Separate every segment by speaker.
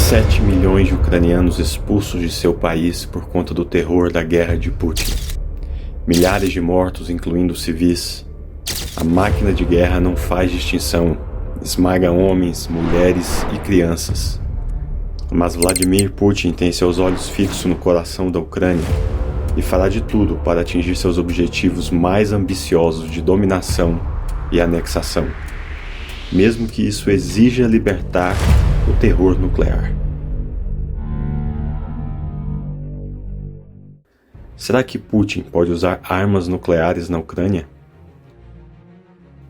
Speaker 1: 7 milhões de ucranianos expulsos de seu país por conta do terror da guerra de Putin. Milhares de mortos, incluindo civis. A máquina de guerra não faz distinção, esmaga homens, mulheres e crianças. Mas Vladimir Putin tem seus olhos fixos no coração da Ucrânia e fará de tudo para atingir seus objetivos mais ambiciosos de dominação e anexação, mesmo que isso exija libertar o terror nuclear. Será que Putin pode usar armas nucleares na Ucrânia?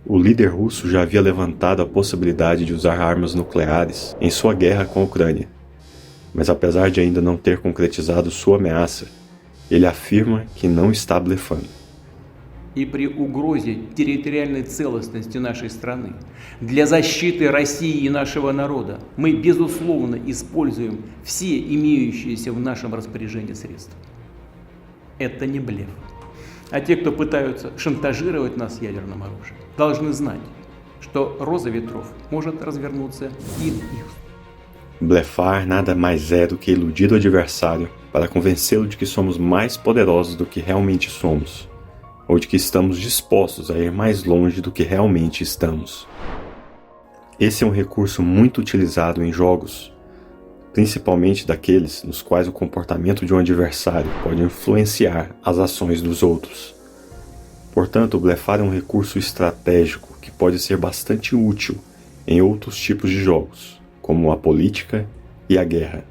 Speaker 1: O líder russo já havia levantado a possibilidade de usar armas nucleares em sua guerra com a Ucrânia, mas apesar de ainda não ter concretizado sua ameaça, ele afirma que não está blefando.
Speaker 2: И при угрозе территориальной целостности нашей страны, для защиты России и нашего народа, мы, безусловно, используем все имеющиеся в нашем распоряжении средства. Это не блеф. А те, кто пытаются шантажировать нас ядерным оружием, должны знать, что роза ветров может развернуться и в их.
Speaker 1: Blefar nada mais é do que iludir o adversário para convencê-lo de que somos mais poderosos do que realmente somos, ou de que estamos dispostos a ir mais longe do que realmente estamos. Esse é um recurso muito utilizado em jogos, principalmente daqueles nos quais o comportamento de um adversário pode influenciar as ações dos outros. Portanto, blefar é um recurso estratégico que pode ser bastante útil em outros tipos de jogos, como a política e a guerra.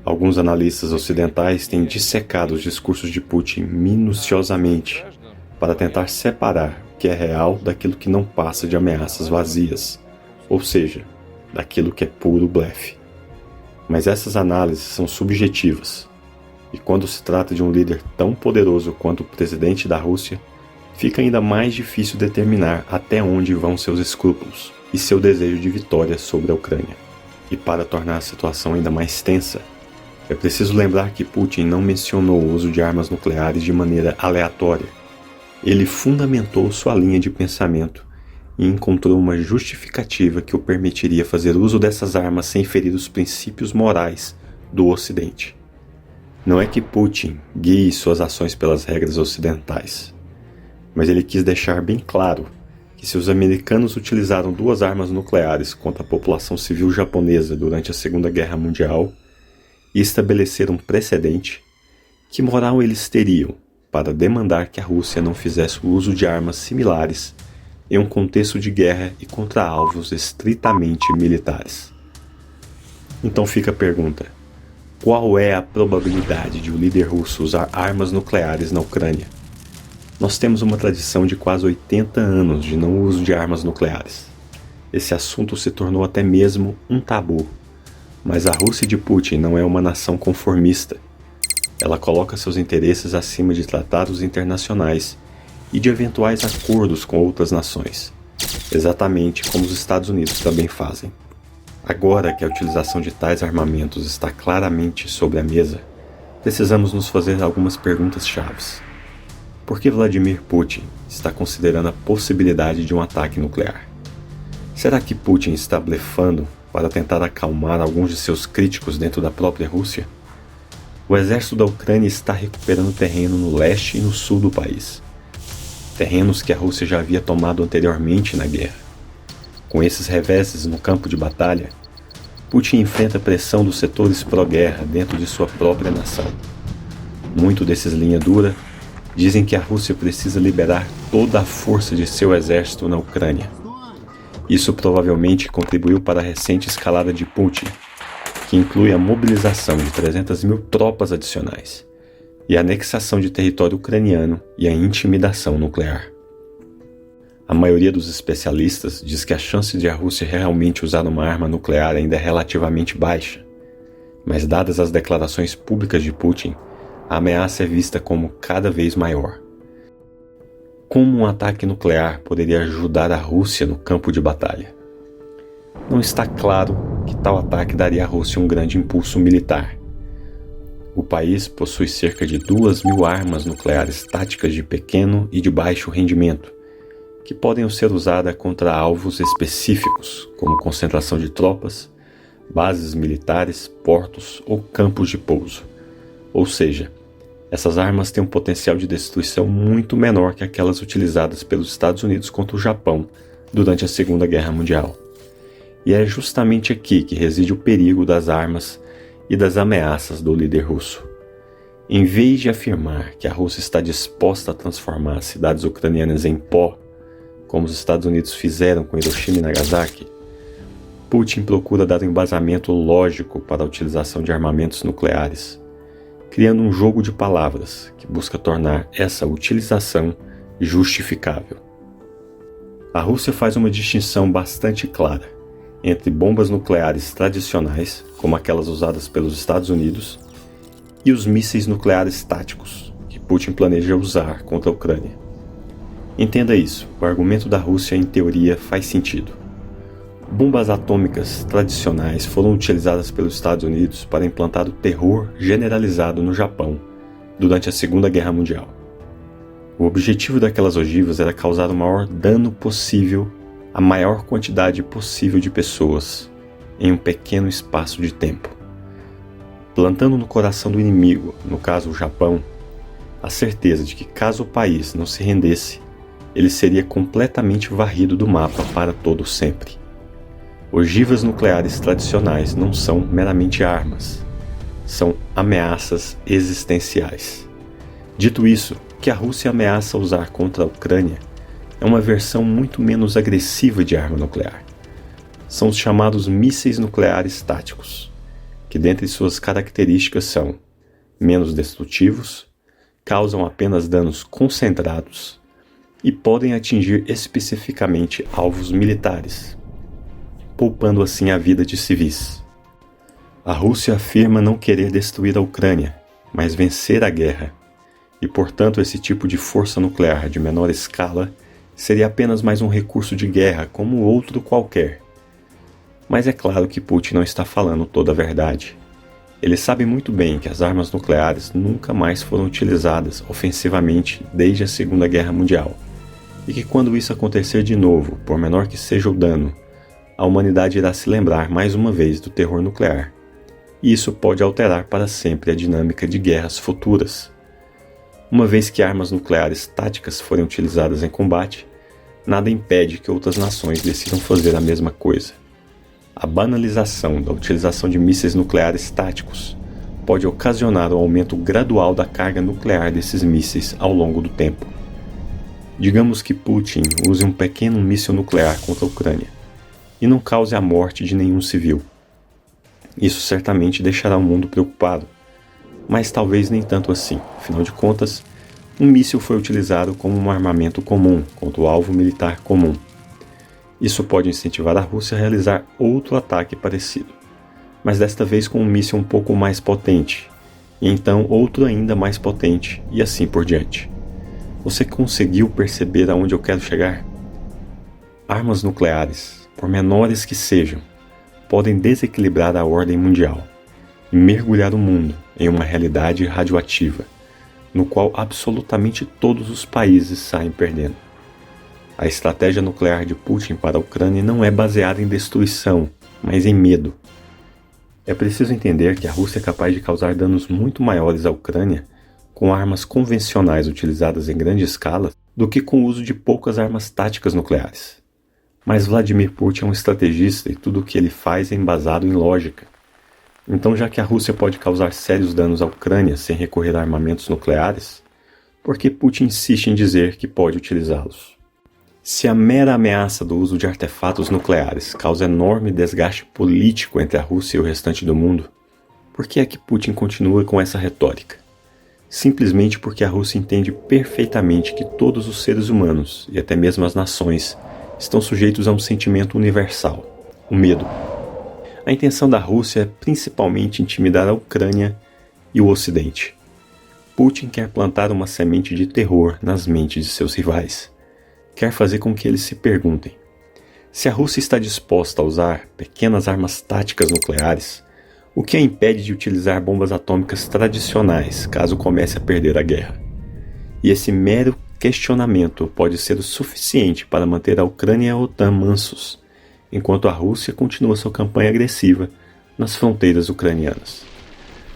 Speaker 1: Alguns analistas ocidentais têm dissecado os discursos de Putin minuciosamente para tentar separar o que é real daquilo que não passa de ameaças vazias, ou seja, daquilo que é puro blefe. Mas essas análises são subjetivas, e quando se trata de um líder tão poderoso quanto o presidente da Rússia, fica ainda mais difícil determinar até onde vão seus escrúpulos e seu desejo de vitória sobre a Ucrânia. E para tornar a situação ainda mais tensa, é preciso lembrar que Putin não mencionou o uso de armas nucleares de maneira aleatória. Ele fundamentou sua linha de pensamento e encontrou uma justificativa que o permitiria fazer uso dessas armas sem ferir os princípios morais do Ocidente. Não é que Putin guie suas ações pelas regras ocidentais, mas ele quis deixar bem claro que se os americanos utilizaram 2 armas nucleares contra a população civil japonesa durante a Segunda Guerra Mundial e estabeleceram um precedente, que moral eles teriam para demandar que a Rússia não fizesse o uso de armas similares em um contexto de guerra e contra alvos estritamente militares? Então fica a pergunta: qual é a probabilidade de o líder russo usar armas nucleares na Ucrânia? Nós temos uma tradição de quase 80 anos de não uso de armas nucleares. Esse assunto se tornou até mesmo um tabu. Mas a Rússia de Putin não é uma nação conformista. Ela coloca seus interesses acima de tratados internacionais e de eventuais acordos com outras nações, exatamente como os Estados Unidos também fazem. Agora que a utilização de tais armamentos está claramente sobre a mesa, precisamos nos fazer algumas perguntas chaves. Por que Vladimir Putin está considerando a possibilidade de um ataque nuclear? Será que Putin está blefando para tentar acalmar alguns de seus críticos dentro da própria Rússia? O exército da Ucrânia está recuperando terreno no leste e no sul do país, terrenos que a Rússia já havia tomado anteriormente na guerra. Com esses reveses no campo de batalha, Putin enfrenta a pressão dos setores pró-guerra dentro de sua própria nação. Muitos desses linha dura dizem que a Rússia precisa liberar toda a força de seu exército na Ucrânia. Isso provavelmente contribuiu para a recente escalada de Putin, que inclui a mobilização de 300 mil tropas adicionais, e a anexação de território ucraniano e a intimidação nuclear. A maioria dos especialistas diz que a chance de a Rússia realmente usar uma arma nuclear ainda é relativamente baixa, mas dadas as declarações públicas de Putin, a ameaça é vista como cada vez maior. Como um ataque nuclear poderia ajudar a Rússia no campo de batalha? Não está claro que tal ataque daria à Rússia um grande impulso militar. O país possui cerca de 2.000 armas nucleares táticas de pequeno e de baixo rendimento, que podem ser usadas contra alvos específicos, como concentração de tropas, bases militares, portos ou campos de pouso. Ou seja, essas armas têm um potencial de destruição muito menor que aquelas utilizadas pelos Estados Unidos contra o Japão durante a Segunda Guerra Mundial. E é justamente aqui que reside o perigo das armas e das ameaças do líder russo. Em vez de afirmar que a Rússia está disposta a transformar as cidades ucranianas em pó, como os Estados Unidos fizeram com Hiroshima e Nagasaki, Putin procura dar um embasamento lógico para a utilização de armamentos nucleares, criando um jogo de palavras que busca tornar essa utilização justificável. A Rússia faz uma distinção bastante clara entre bombas nucleares tradicionais, como aquelas usadas pelos Estados Unidos, e os mísseis nucleares táticos, que Putin planeja usar contra a Ucrânia. Entenda isso, o argumento da Rússia em teoria faz sentido. Bombas atômicas tradicionais foram utilizadas pelos Estados Unidos para implantar o terror generalizado no Japão durante a Segunda Guerra Mundial. O objetivo daquelas ogivas era causar o maior dano possível à maior quantidade possível de pessoas em um pequeno espaço de tempo, plantando no coração do inimigo, no caso o Japão, a certeza de que caso o país não se rendesse, ele seria completamente varrido do mapa para todo sempre. Ogivas nucleares tradicionais não são meramente armas, são ameaças existenciais. Dito isso, o que a Rússia ameaça usar contra a Ucrânia é uma versão muito menos agressiva de arma nuclear. São os chamados mísseis nucleares táticos, que dentre suas características são menos destrutivos, causam apenas danos concentrados e podem atingir especificamente alvos militares, poupando assim a vida de civis. A Rússia afirma não querer destruir a Ucrânia, mas vencer a guerra, e portanto esse tipo de força nuclear de menor escala seria apenas mais um recurso de guerra como outro qualquer. Mas é claro que Putin não está falando toda a verdade. Ele sabe muito bem que as armas nucleares nunca mais foram utilizadas ofensivamente desde a Segunda Guerra Mundial, e que quando isso acontecer de novo, por menor que seja o dano, a humanidade irá se lembrar mais uma vez do terror nuclear, e isso pode alterar para sempre a dinâmica de guerras futuras. Uma vez que armas nucleares táticas forem utilizadas em combate, nada impede que outras nações decidam fazer a mesma coisa. A banalização da utilização de mísseis nucleares táticos pode ocasionar o aumento gradual da carga nuclear desses mísseis ao longo do tempo. Digamos que Putin use um pequeno míssil nuclear contra a Ucrânia e não cause a morte de nenhum civil. Isso certamente deixará o mundo preocupado, mas talvez nem tanto assim. Afinal de contas, um míssil foi utilizado como um armamento comum contra o alvo militar comum. Isso pode incentivar a Rússia a realizar outro ataque parecido, mas desta vez com um míssil um pouco mais potente, e então outro ainda mais potente, e assim por diante. Você conseguiu perceber aonde eu quero chegar? Armas nucleares, por menores que sejam, podem desequilibrar a ordem mundial e mergulhar o mundo em uma realidade radioativa, no qual absolutamente todos os países saem perdendo. A estratégia nuclear de Putin para a Ucrânia não é baseada em destruição, mas em medo. É preciso entender que a Rússia é capaz de causar danos muito maiores à Ucrânia com armas convencionais utilizadas em grande escala do que com o uso de poucas armas táticas nucleares. Mas Vladimir Putin é um estrategista e tudo o que ele faz é embasado em lógica. Então, já que a Rússia pode causar sérios danos à Ucrânia sem recorrer a armamentos nucleares, por que Putin insiste em dizer que pode utilizá-los? Se a mera ameaça do uso de artefatos nucleares causa enorme desgaste político entre a Rússia e o restante do mundo, por que é que Putin continua com essa retórica? Simplesmente porque a Rússia entende perfeitamente que todos os seres humanos, e até mesmo as nações, estão sujeitos a um sentimento universal, o medo. A intenção da Rússia é principalmente intimidar a Ucrânia e o Ocidente. Putin quer plantar uma semente de terror nas mentes de seus rivais. Quer fazer com que eles se perguntem: se a Rússia está disposta a usar pequenas armas táticas nucleares, o que a impede de utilizar bombas atômicas tradicionais caso comece a perder a guerra? E esse mero questionamento pode ser o suficiente para manter a Ucrânia e a OTAN mansos, enquanto a Rússia continua sua campanha agressiva nas fronteiras ucranianas.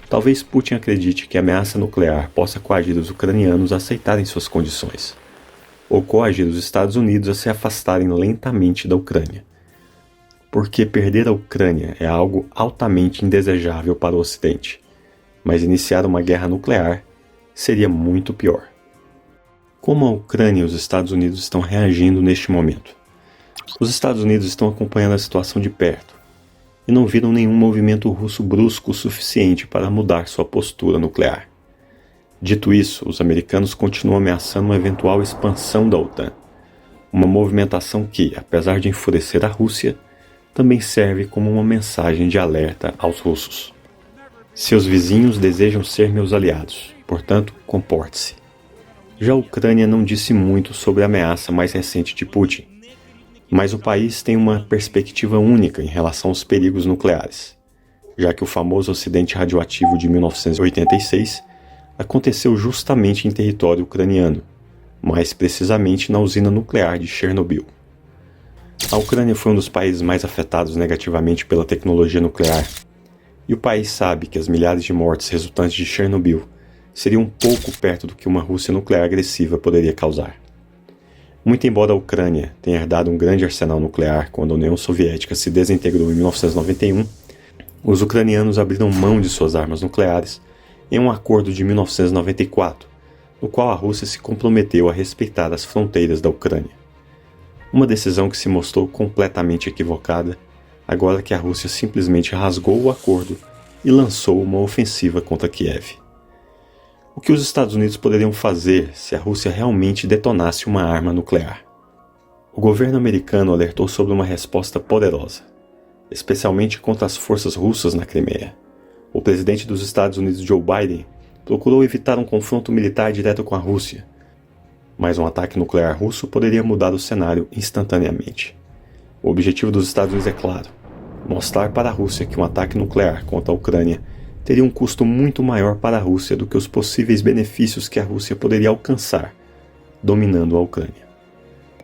Speaker 1: Talvez Putin acredite que a ameaça nuclear possa coagir os ucranianos a aceitarem suas condições, ou coagir os Estados Unidos a se afastarem lentamente da Ucrânia. Porque perder a Ucrânia é algo altamente indesejável para o Ocidente, mas iniciar uma guerra nuclear seria muito pior. Como a Ucrânia e os Estados Unidos estão reagindo neste momento? Os Estados Unidos estão acompanhando a situação de perto e não viram nenhum movimento russo brusco o suficiente para mudar sua postura nuclear. Dito isso, os americanos continuam ameaçando uma eventual expansão da OTAN, uma movimentação que, apesar de enfurecer a Rússia, também serve como uma mensagem de alerta aos russos. Seus vizinhos desejam ser meus aliados, portanto, comporte-se. Já a Ucrânia não disse muito sobre a ameaça mais recente de Putin, mas o país tem uma perspectiva única em relação aos perigos nucleares, já que o famoso acidente radioativo de 1986 aconteceu justamente em território ucraniano, mais precisamente na usina nuclear de Chernobyl. A Ucrânia foi um dos países mais afetados negativamente pela tecnologia nuclear, e o país sabe que as milhares de mortes resultantes de Chernobyl seriam um pouco perto do que uma Rússia nuclear agressiva poderia causar. Muito embora a Ucrânia tenha herdado um grande arsenal nuclear quando a União Soviética se desintegrou em 1991, os ucranianos abriram mão de suas armas nucleares em um acordo de 1994, no qual a Rússia se comprometeu a respeitar as fronteiras da Ucrânia. Uma decisão que se mostrou completamente equivocada, agora que a Rússia simplesmente rasgou o acordo e lançou uma ofensiva contra Kiev. O que os Estados Unidos poderiam fazer se a Rússia realmente detonasse uma arma nuclear? O governo americano alertou sobre uma resposta poderosa, especialmente contra as forças russas na Crimeia. O presidente dos Estados Unidos, Joe Biden, procurou evitar um confronto militar direto com a Rússia, mas um ataque nuclear russo poderia mudar o cenário instantaneamente. O objetivo dos Estados Unidos é claro: mostrar para a Rússia que um ataque nuclear contra a Ucrânia teria um custo muito maior para a Rússia do que os possíveis benefícios que a Rússia poderia alcançar dominando a Ucrânia.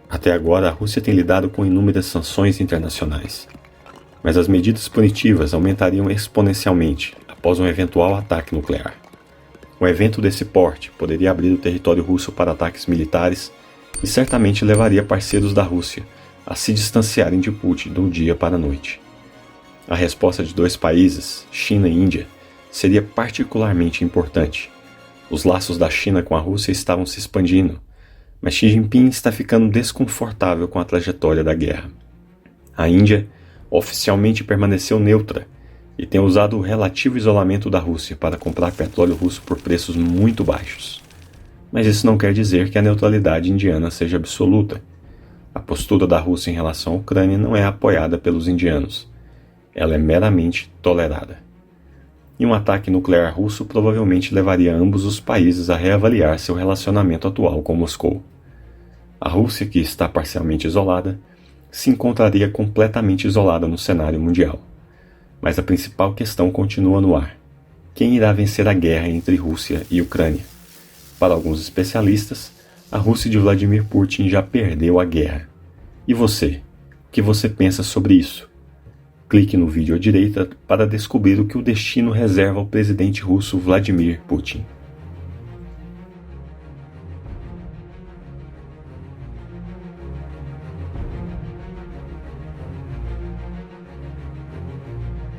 Speaker 1: Até agora, a Rússia tem lidado com inúmeras sanções internacionais, mas as medidas punitivas aumentariam exponencialmente após um eventual ataque nuclear. Um evento desse porte poderia abrir o território russo para ataques militares e certamente levaria parceiros da Rússia a se distanciarem de Putin do dia para a noite. A resposta de dois países, China e Índia, seria particularmente importante. Os laços da China com a Rússia estavam se expandindo, mas Xi Jinping está ficando desconfortável com a trajetória da guerra. A Índia oficialmente permaneceu neutra e tem usado o relativo isolamento da Rússia para comprar petróleo russo por preços muito baixos. Mas isso não quer dizer que a neutralidade indiana seja absoluta. A postura da Rússia em relação à Ucrânia não é apoiada pelos indianos. Ela é meramente tolerada. E um ataque nuclear russo provavelmente levaria ambos os países a reavaliar seu relacionamento atual com Moscou. A Rússia, que está parcialmente isolada, se encontraria completamente isolada no cenário mundial. Mas a principal questão continua no ar: quem irá vencer a guerra entre Rússia e Ucrânia? Para alguns especialistas, a Rússia de Vladimir Putin já perdeu a guerra. E você? O que você pensa sobre isso? Clique no vídeo à direita para descobrir o que o destino reserva ao presidente russo Vladimir Putin.